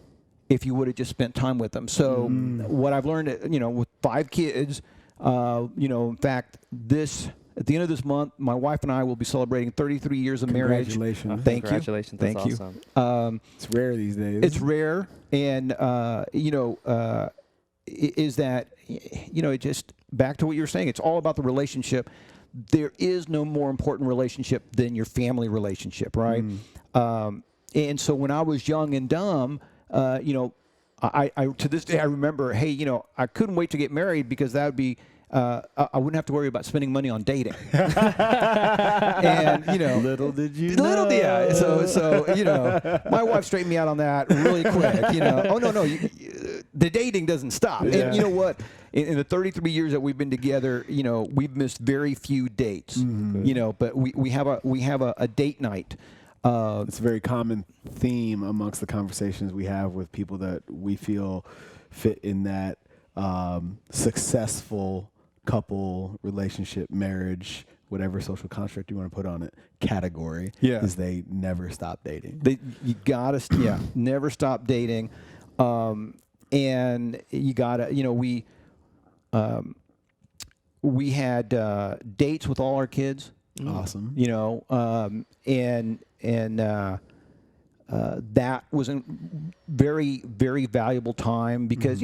if you would have just spent time with them. So what I've learned, with 5 kids, in fact, at the end of this month, my wife and I will be celebrating 33 years of marriage. Congratulations. Thank you. Congratulations. That's Thank awesome. It's rare these days. It's rare, and is that it just back to what you were saying. It's all about the relationship. There is no more important relationship than your family relationship, right? And so when I was young and dumb, I to this day I remember, hey, I couldn't wait to get married because that would be. I wouldn't have to worry about spending money on dating. And little did you know. Yeah. So my wife straightened me out on that really quick. Oh no, the dating doesn't stop. Yeah. And you know what? In the 33 years that we've been together, we've missed very few dates. But we have a date night. It's a very common theme amongst the conversations we have with people that we feel fit in that successful couple, relationship, marriage, whatever social construct you want to put on it, category, is they never stop dating. You gotta, never stop dating. And you gotta, we had dates with all our kids. Awesome. That was a very, very valuable time because,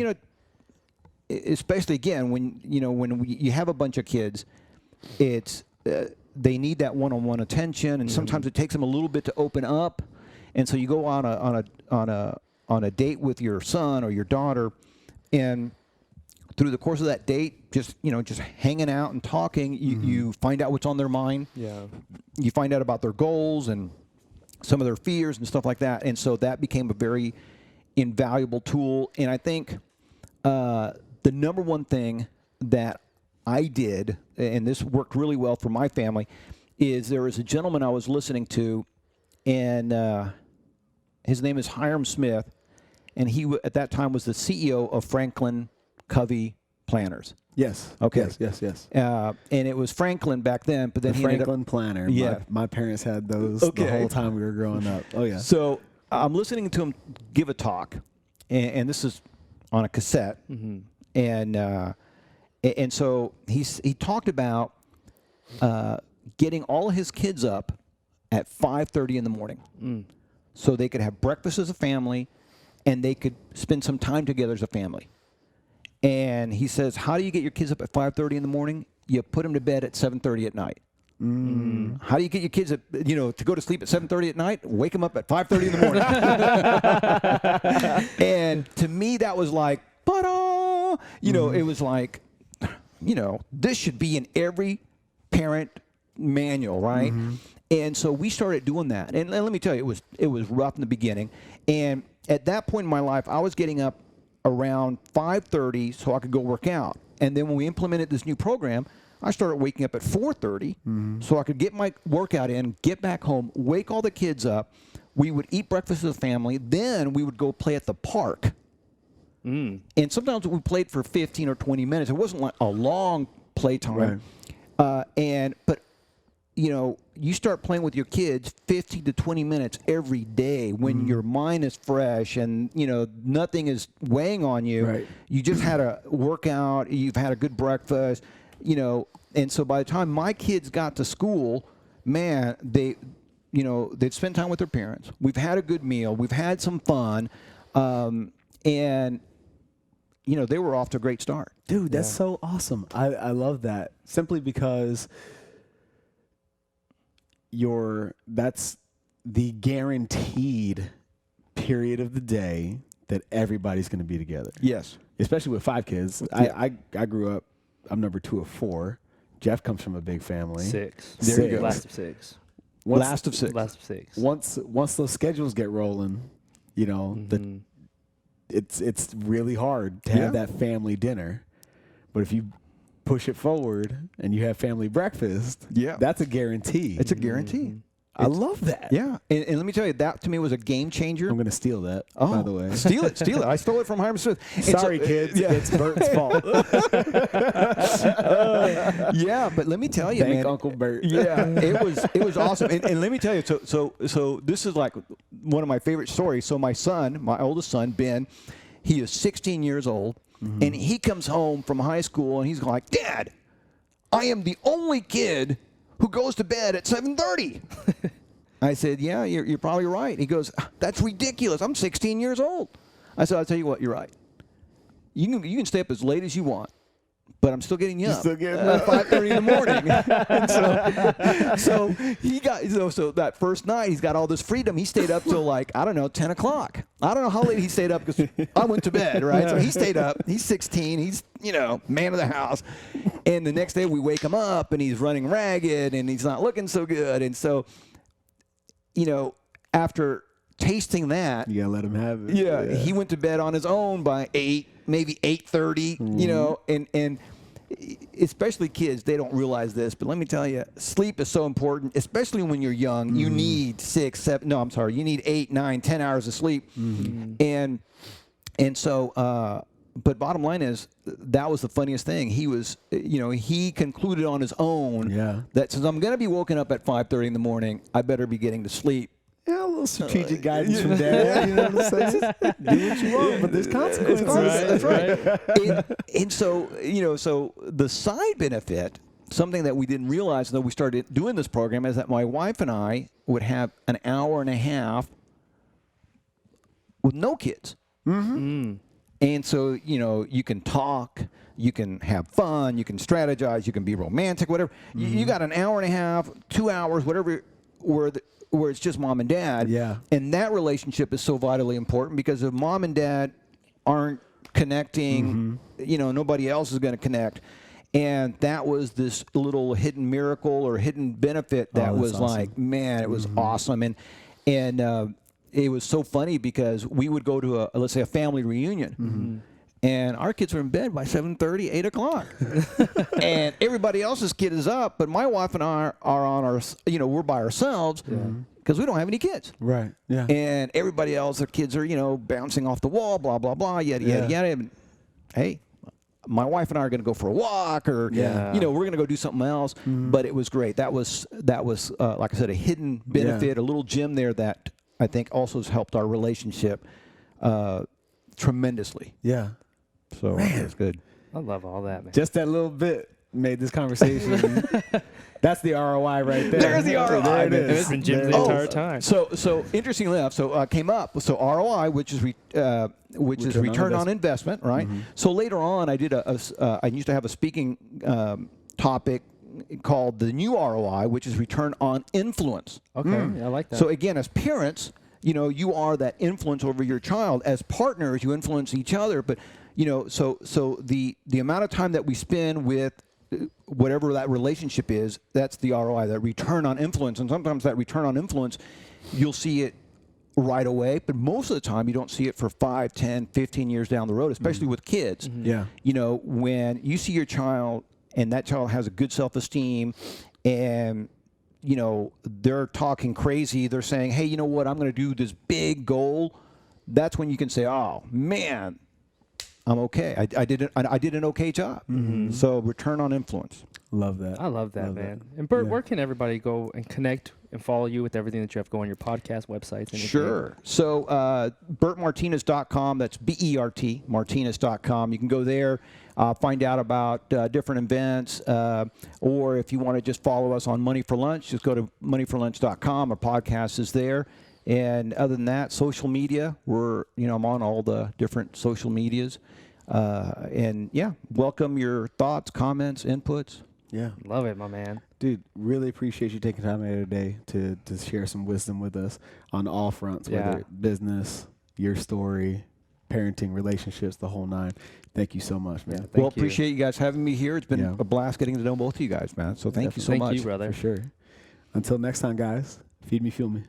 especially again, when you have a bunch of kids, it's they need that one-on-one attention, and sometimes it takes them a little bit to open up, and so you go on a date with your son or your daughter, and through the course of that date, just hanging out and talking, you find out what's on their mind. Yeah. You find out about their goals and some of their fears and stuff like that, and so that became a very invaluable tool. And I think the number one thing that I did, and this worked really well for my family, is there was a gentleman I was listening to, and his name is Hiram Smith, and he at that time was the CEO of Franklin Covey Planners. Yes. Okay. Yes. And it was Franklin back then, but then The he ended up, Franklin Planner. Yeah. My parents had those the whole time we were growing up. Oh, yeah. So I'm listening to him give a talk, and this is on a cassette, and so he talked about getting all his kids up at 5:30 in the morning, so they could have breakfast as a family, and they could spend some time together as a family. And he says, how do you get your kids up at 5:30 in the morning? You put them to bed at 7:30 at night. How do you get your kids to go to sleep at 7:30 at night? Wake them up at 5:30 in the morning. And to me, that was like, it was like, this should be in every parent manual, right? And so we started doing that. And let me tell you, it was rough in the beginning. And at that point in my life, I was getting up around 5:30 so I could go work out. And then when we implemented this new program, I started waking up at 4:30 so I could get my workout in, get back home, wake all the kids up. We would eat breakfast as a family. Then we would go play at the park. And sometimes we played for 15 or 20 minutes. It wasn't like a long playtime. Right. But you start playing with your kids 15 to 20 minutes every day when your mind is fresh and, nothing is weighing on you. Right. You just had a workout, you've had a good breakfast, and so by the time my kids got to school, man, they'd spend time with their parents. We've had a good meal. We've had some fun. And they were off to a great start. Dude, that's so awesome. I love that. Simply because that's the guaranteed period of the day that everybody's going to be together. Yes. Especially with 5 kids. Yeah. I grew up, I'm number 2 of 4. Jeff comes from a big family. 6. There you go. Last of 6. Last of 6. Last of 6. Once those schedules get rolling, it's really hard to have that family dinner. But if you push it forward and you have family breakfast, that's a guarantee. It's a guarantee. I love that. Yeah. And let me tell you, that to me was a game changer. I'm going to steal that, by the way. Steal it. I stole it from Hiram Smith. Sorry, kids. It's Bert's fault. Yeah, but let me tell you, Thank man. Uncle Bert. Yeah, it was awesome. And let me tell you, so this is like one of my favorite stories. So my oldest son, Ben, he is 16 years old, and he comes home from high school, and he's like, Dad, I am the only kid who goes to bed at 7:30. I said, yeah, you're probably right. He goes, that's ridiculous. I'm 16 years old. I said, I'll tell you what, you're right. You can stay up as late as you want, but I'm still getting you up still getting at 5:30 in the morning. And so he got so that first night he's got all this freedom. He stayed up till 10 o'clock. I don't know how late he stayed up because I went to bed, right? So he stayed up. He's 16. He's man of the house. And the next day we wake him up and he's running ragged and he's not looking so good. And so, after tasting that, You got to let him have it. yeah, he went to bed on his own by 8, maybe 8:30, and especially kids, they don't realize this, but let me tell you, sleep is so important, especially when you're young. You need 6, 7, no, I'm sorry, you need 8, 9, 10 hours of sleep. And so, but bottom line is, that was the funniest thing. He was, he concluded on his own that since I'm going to be woken up at 5:30 in the morning, I better be getting to sleep. Yeah, a little strategic guidance from Dad. You know what I'm saying? Do what you want, but there's consequences. That's right. And so, so the side benefit, something that we didn't realize until we started doing this program, is that my wife and I would have an hour and a half with no kids. And so, you can talk, you can have fun, you can strategize, you can be romantic, whatever. You got an hour and a half, 2 hours, whatever, where it's just mom and dad. Yeah. And that relationship is so vitally important, because if mom and dad aren't connecting, nobody else is going to connect. And that was this little hidden miracle or hidden benefit that was awesome. like, man, it was awesome. And it was so funny because we would go to let's say a family reunion, and our kids were in bed by 7:30, 8 o'clock, and everybody else's kid is up, but my wife and I are on our, we're by ourselves because we don't have any kids. Right. Yeah. And everybody else, their kids are, bouncing off the wall, blah blah blah, yada yada yada. And, hey, my wife and I are going to go for a walk, or we're going to go do something else. But it was great. That was like I said, a hidden benefit, a little gem there that I think also has helped our relationship tremendously. Yeah. So it's good. I love all that, man. Just that little bit made this conversation. That's the ROI right there. There's the ROI. There it And is. it's been Jim the entire time. So interestingly enough, came up. So ROI, which is return on investment, right? So later on, I did I used to have a speaking topic called the new ROI, which is return on influence. Okay, I like that. So again, as parents, you are that influence over your child. As partners, you influence each other. But so the amount of time that we spend with whatever that relationship is, that's the ROI, that return on influence. And sometimes that return on influence, you'll see it right away, but most of the time you don't see it for 5, 10, 15 years down the road, especially with kids. Yeah. When you see your child and that child has a good self-esteem, and they're talking crazy, they're saying, hey, you know what, I'm going to do this big goal, that's when you can say, oh man, I'm okay. I did an okay job. So return on influence. Love that. I love that, man. And Bert, where can everybody go and connect and follow you with everything that you have going, your podcast, websites, anything? Sure. So BertMartinez.com, that's BERT, Martinez.com. You can go there, find out about different events, or if you want to just follow us on Money for Lunch, just go to moneyforlunch.com. Our podcast is there. And other than that, social media, I'm on all the different social medias. And yeah, welcome your thoughts, comments, inputs. Yeah. Love it, my man. Dude, really appreciate you taking time out of your day to share some wisdom with us on all fronts, whether it business, your story, parenting, relationships, the whole nine. Thank you so much, man. Well, appreciate you guys having me here. It's been Yeah. a blast getting to know both of you guys, man. So thank you so Thank much. you, brother. For sure. Until next time, guys, feed me, fuel me.